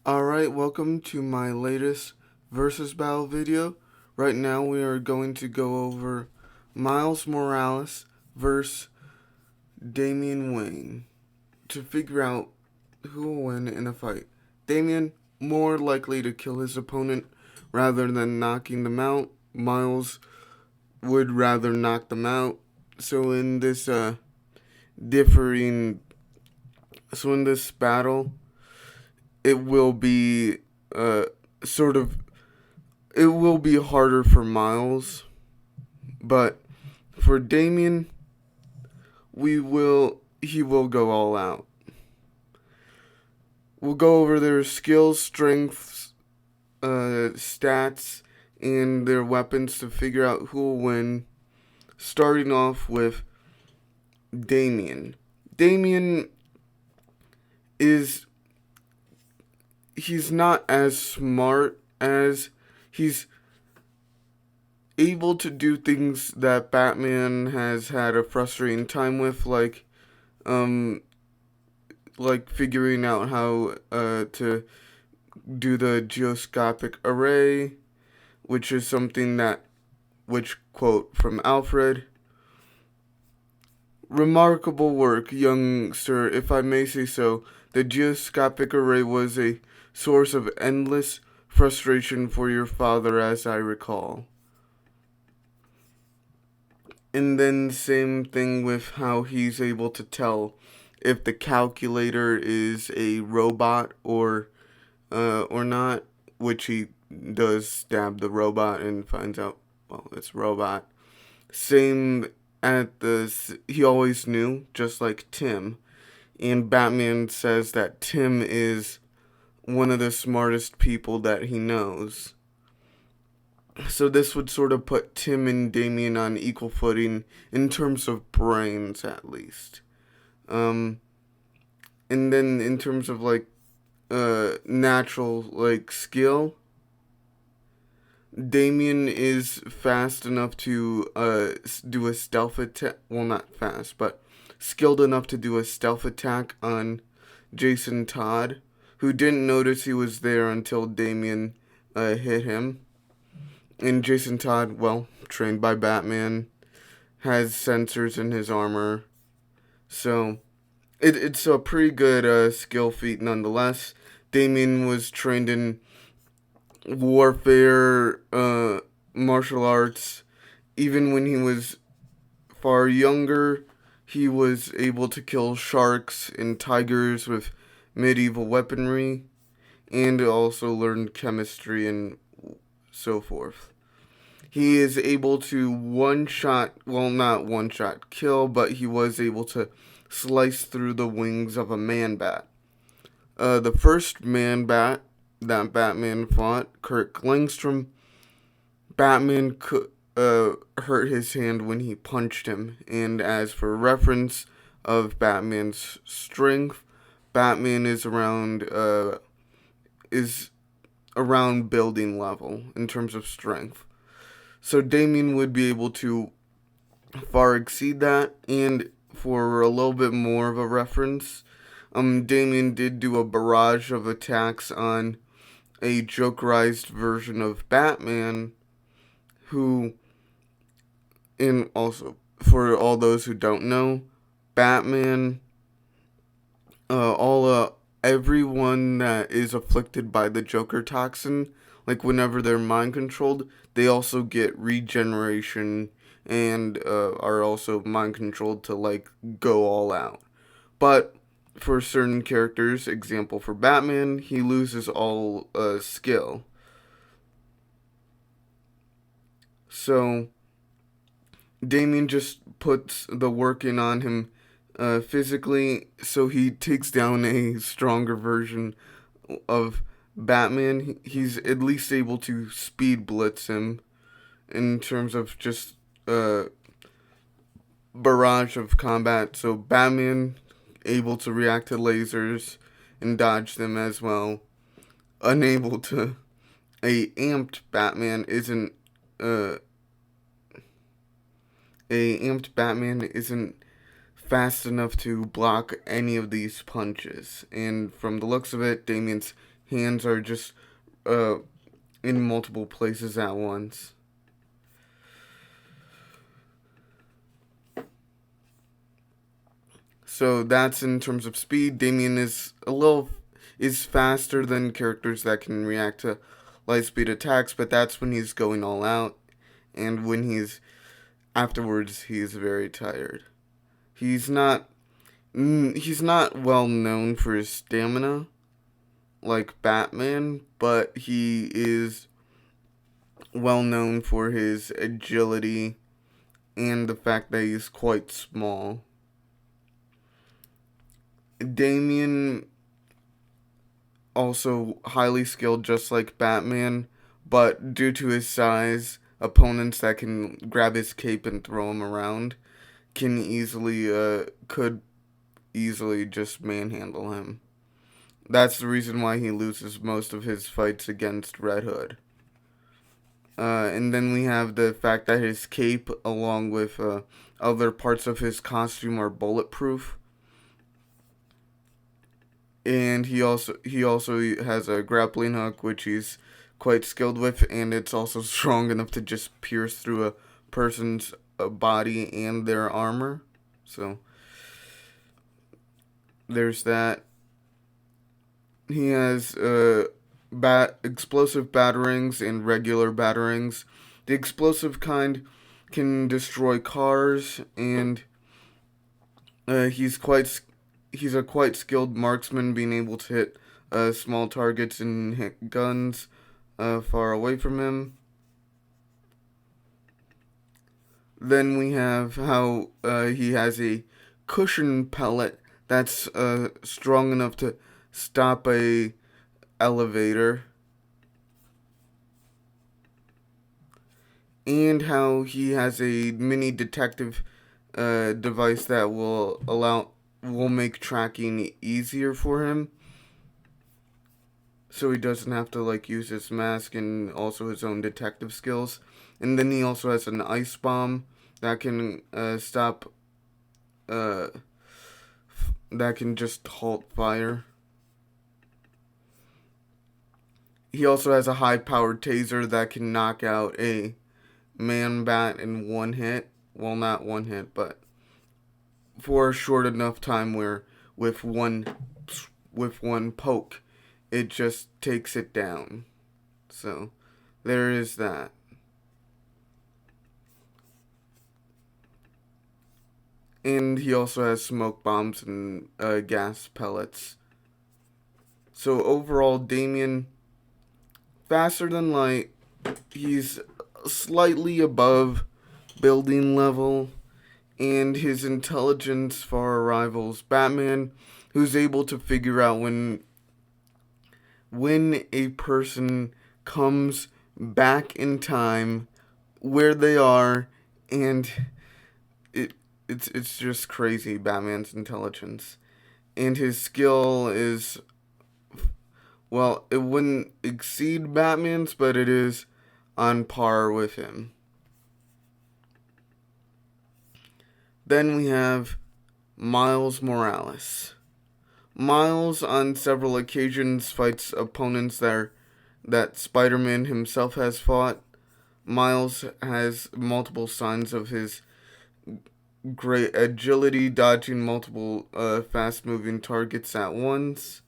Alright, welcome to my latest versus battle video. Right now we are going to go over Miles Morales versus Damian Wayne to figure out who will win in a fight. Damian, more likely to kill his opponent rather than knocking them out. Miles would rather knock them out. So in this differing so in this battle, it will be sort of it will be harder for Miles, but for Damian, he will go all out. We'll go over their skills, strengths, stats, and their weapons to figure out who will win. Starting off with Damian. Damian is he's not as smart as he's able to do things that Batman has had a frustrating time with, like figuring out how to do the geoscopic array, which is something which quote from Alfred, remarkable work, young sir, if I may say so. The geoscopic array was a source of endless frustration for your father, as I recall. And then same thing with how he's able to tell if the calculator is a robot or not, which he does stab the robot and finds out, well, it's robot. Same he always knew, just like Tim. And Batman says that Tim is one of the smartest people that he knows. So this would sort of put Tim and Damian on equal footing in terms of brains, at least. And then in terms of natural skill, Damian is fast enough to do a stealth attack. Well, not fast, but skilled enough to do a stealth attack on Jason Todd, who didn't notice he was there until Damian hit him. And Jason Todd, well, trained by Batman, has sensors in his armor. So it's a pretty good skill feat nonetheless. Damian was trained in warfare, martial arts. Even when he was far younger, he was able to kill sharks and tigers with medieval weaponry, and also learned chemistry and so forth. He is able to not one shot kill, but he was able to slice through the wings of a man bat. The first man bat that Batman fought, Kirk Langstrom, Batman hurt his hand when he punched him. And as for reference of Batman's strength, Batman is around building level in terms of strength. So Damian would be able to far exceed that. And for a little bit more of a reference, Damian did do a barrage of attacks on a Jokerized version of Batman, who, and also for all those who don't know, Batman, everyone that is afflicted by the Joker toxin, like whenever they're mind controlled, they also get regeneration and are also mind controlled to go all out. But for certain characters, example for Batman, he loses all skill. So Damian just puts the work in on him physically, so he takes down a stronger version of Batman. He's at least able to speed blitz him in terms of just barrage of combat. So Batman able to react to lasers and dodge them as well. Unable to. A amped Batman isn't fast enough to block any of these punches. And from the looks of it, Damian's hands are just uh, in multiple places at once. So that's in terms of speed. Damien is faster than characters that can react to light speed attacks, but that's when he's going all out, and when he's afterwards he's very tired. He's not he's not well known for his stamina like Batman, but he is well known for his agility and the fact that he's quite small. Damien also highly skilled just like Batman, but due to his size, opponents that can grab his cape and throw him around could easily just manhandle him. That's the reason why he loses most of his fights against Red Hood. And then we have the fact that his cape, along with other parts of his costume, are bulletproof. And he also has a grappling hook, which he's quite skilled with, and it's also strong enough to just pierce through a person's body and their armor. So there's that. He has explosive batarangs and regular batarangs. The explosive kind can destroy cars, and he's a quite skilled marksman, being able to hit small targets and hit guns far away from him. Then we have how he has a cushion pellet that's strong enough to stop a elevator, and how he has a mini detective device that will make tracking easier for him, so he doesn't have to like use his mask and also his own detective skills. And then he also has an ice bomb that can stop that can just halt fire. He also has a high powered taser that can knock out a man bat in one hit. Well, not one hit, but for a short enough time where with one poke, it just takes it down. So there is that. And he also has smoke bombs and gas pellets. So overall, Damien, faster than light. He's slightly above building level, and his intelligence far rivals Batman, who's able to figure out when a person comes back in time, where they are, and it's just crazy, Batman's intelligence. And his skill is, well, it wouldn't exceed Batman's, but it is on par with him. Then we have Miles Morales. Miles, on several occasions, fights opponents that Spider-Man himself has fought. Miles has multiple signs of his great agility, dodging multiple fast-moving targets at once,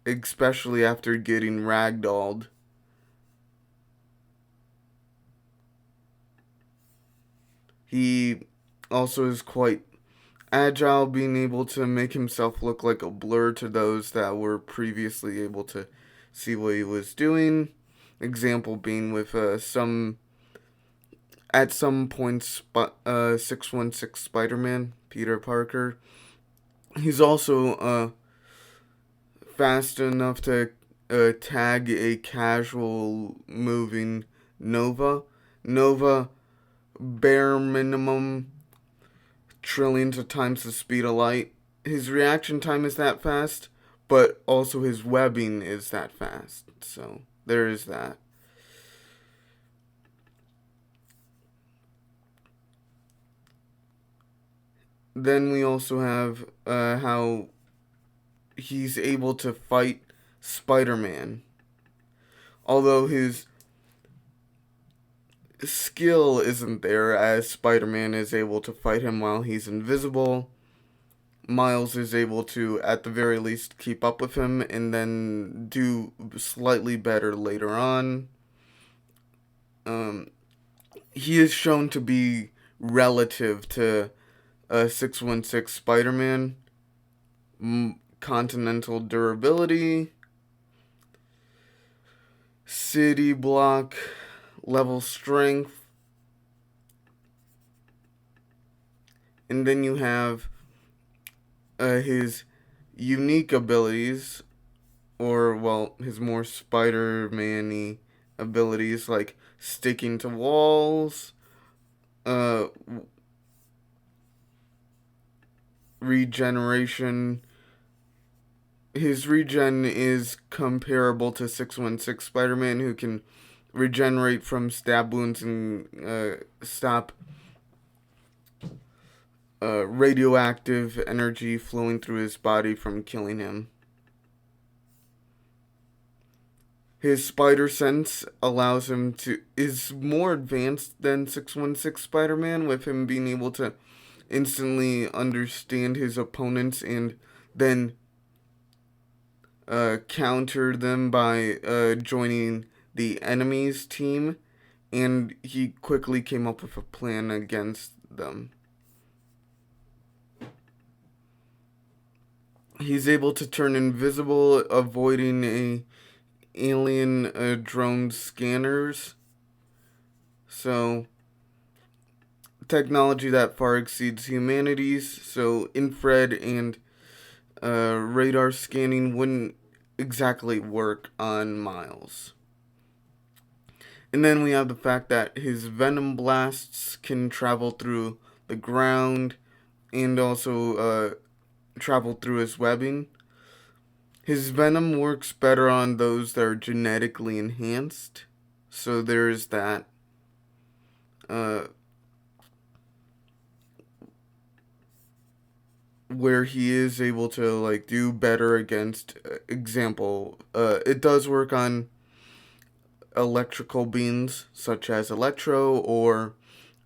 especially after getting ragdolled. He also is quite agile, being able to make himself look like a blur to those that were previously able to see what he was doing. Example being with at some points, 616 Spider-Man, Peter Parker. He's also fast enough to tag a casual moving Nova. Nova, bare minimum, trillions of times the speed of light. His reaction time is that fast, but also his webbing is that fast. So there is that. Then we also have how he's able to fight Spider-Man. Although his skill isn't there, as Spider-Man is able to fight him while he's invisible, Miles is able to, at the very least, keep up with him and then do slightly better later on. He is shown to be relative to 616 Spider-Man. Continental durability, city block, level strength, and then you have his unique abilities, or, well, his more Spider-Man-y abilities, like sticking to walls, regeneration. His regen is comparable to 616 Spider-Man, who can regenerate from stab wounds and stop radioactive energy flowing through his body from killing him. His spider sense allows him is more advanced than 616 Spider-Man, with him being able to instantly understand his opponents and then counter them by joining the enemy's team, and he quickly came up with a plan against them. He's able to turn invisible, avoiding alien drone scanners. So, technology that far exceeds humanity's. So, infrared and radar scanning wouldn't exactly work on Miles. And then we have the fact that his venom blasts can travel through the ground and also travel through his webbing. His venom works better on those that are genetically enhanced. So there's that. Where he is able to like do better against example, it does work on electrical beings such as Electro or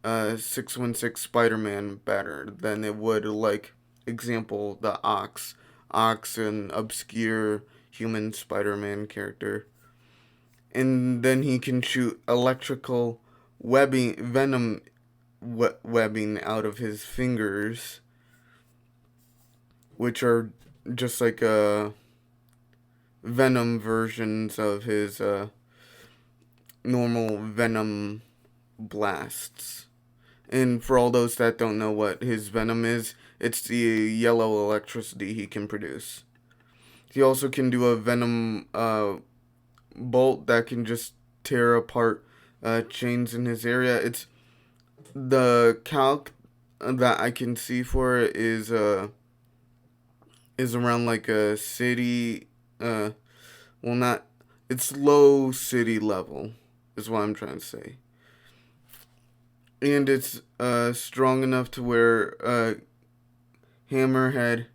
616 Spider-Man better than it would, like, example, the Ox, an obscure human Spider-Man character. And then he can shoot electrical venom webbing out of his fingers, which are just like venom versions of his normal venom blasts. And for all those that don't know what his venom is, it's the yellow electricity he can produce. He also can do a venom bolt that can just tear apart chains in his area. It's the calc that I can see for it is around like a city. Well, not. It's low city level, is what I'm trying to say. And it's strong enough to where Hammerhead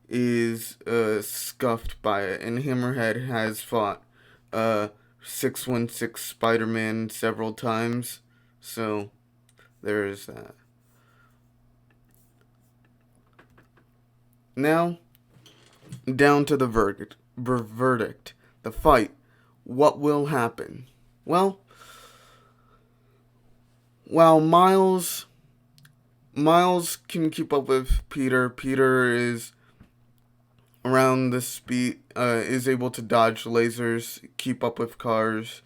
is scuffed by it. And Hammerhead has fought 616 Spider-Man several times. So, there is that. Now, down to the verdict. The fight. What will happen? Well, while Miles can keep up with Peter. Peter is around the speed, is able to dodge lasers, keep up with cars.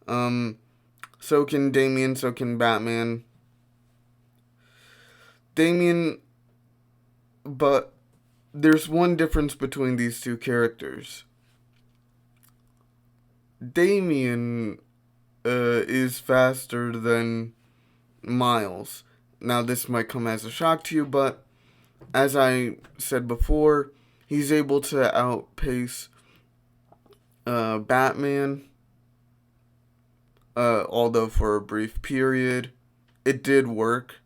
So can Damian, so can Batman. But there's one difference between these two characters. Damian is faster than Miles. Now, this might come as a shock to you, but as I said before, he's able to outpace Batman, although for a brief period. It did work.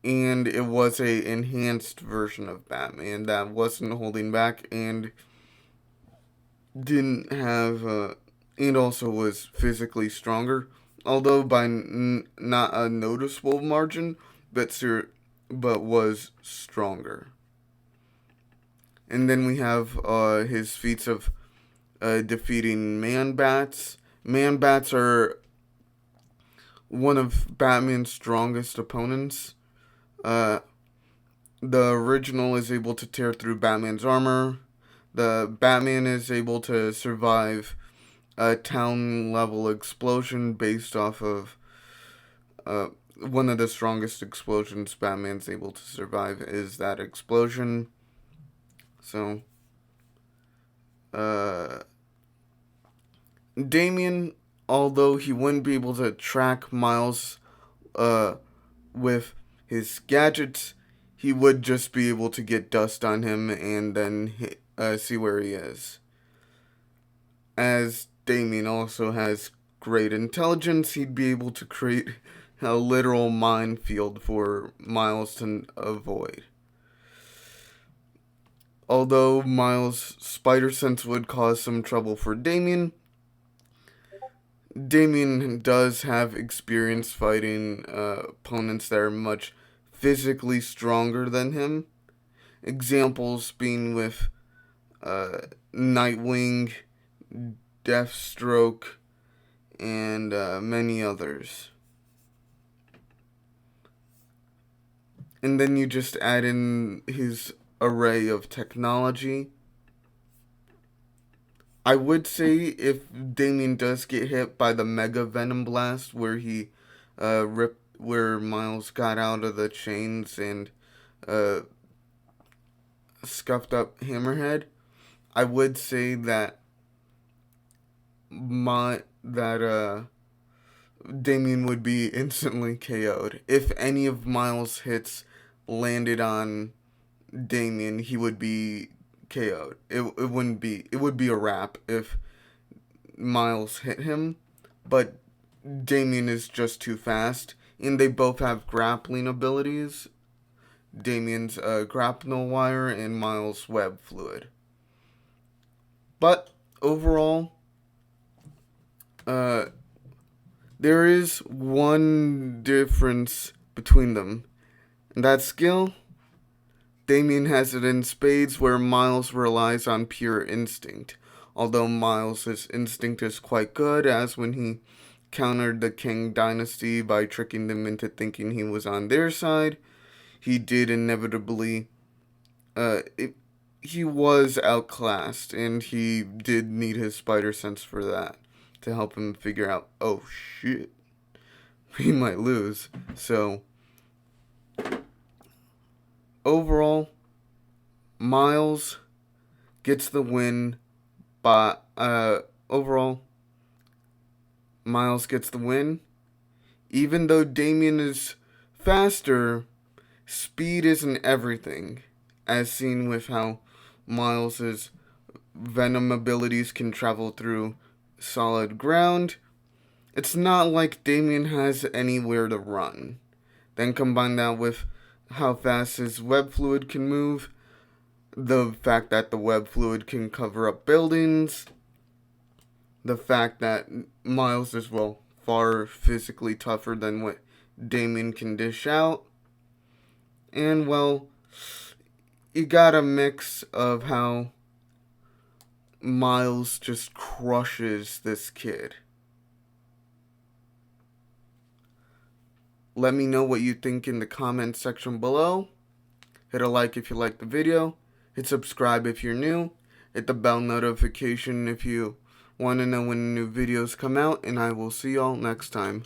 and it was a enhanced version of Batman that wasn't holding back and didn't have and also was physically stronger, although by not a noticeable margin, but was stronger. And then we have his feats of defeating Man-Bats. Man-Bats are one of Batman's strongest opponents. Uh, the original is able to tear through Batman's armor. The Batman is able to survive a town level explosion based off of one of the strongest explosions Batman's able to survive is that explosion. So, Damian, although he wouldn't be able to track Miles with his gadgets, he would just be able to get dust on him and then see where he is. As Damian also has great intelligence, he'd be able to create a literal minefield for Miles to avoid. Although Miles' spider sense would cause some trouble for Damian, Damian does have experience fighting opponents that are much physically stronger than him. Examples being with Nightwing, Deathstroke, and many others. And then you just add in his array of technology. I would say if Damian does get hit by the Mega Venom Blast, where he where Miles got out of the chains and scuffed up Hammerhead, I would say that Damian would be instantly KO'd. If any of Miles' hits landed on Damian, he would be KO'd. It would be a wrap if Miles hit him, but Damian is just too fast, and they both have grappling abilities. Damian's grapnel wire and Miles' web fluid. But overall, there is one difference between them, and that's skill. Damian has it in spades, where Miles relies on pure instinct. Although Miles' instinct is quite good, as when he countered the King Dynasty by tricking them into thinking he was on their side, he did inevitably, he was outclassed, and he did need his spider sense for that, to help him figure out, oh shit, we might lose. So, overall, Miles gets the win by, Miles gets the win. Even though Damian is faster, speed isn't everything, as seen with how Miles' venom abilities can travel through solid ground. It's not like Damian has anywhere to run. Then combine that with how fast his web fluid can move, the fact that the web fluid can cover up buildings, the fact that Miles is, well, far physically tougher than what Damian can dish out, and, well, you got a mix of how Miles just crushes this kid. Let me know what you think in the comments section below. Hit a like if you liked the video. Hit subscribe if you're new. Hit the bell notification if you want to know when new videos come out. And I will see y'all next time.